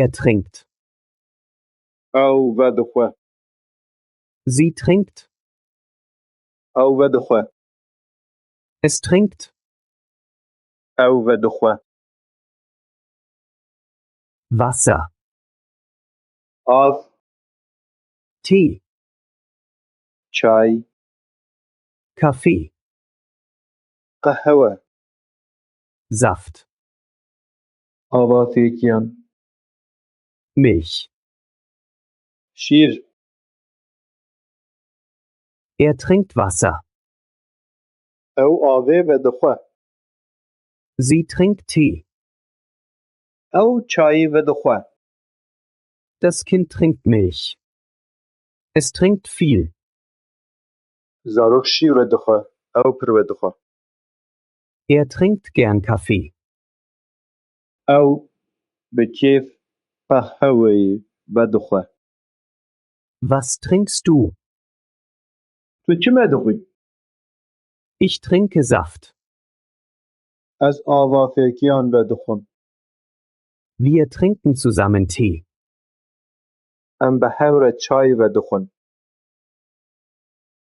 Er trinkt. ئەو بەدخوا. Sie trinkt. ئەو بەدخوا. Es trinkt. ئەو بەدخوا. Wasser. ئاو. Tee. چای. Kaffee. قەهوە. Saft. ئاواتێکیان. Milch. شیر. Er trinkt Wasser. ئەو ئاوێ بەدخوا. Sie trinkt Tee. ئەو چای بەدخوا. Das Kind trinkt Milch. Es trinkt viel. زارۆک شیر بەدخوا. ئەو پڕ بەدخوا. Er trinkt gern Kaffee. ئەو بەکێف قەهوەی بەدخوا. Was trinkst du? تۆ چی بەدخوی؟ Ich trinke Saft. ئەس ئاواتێکیان بەدخوم. Wir trinken zusammen Tee. ئەم بە هەورە چای بەدخۆن.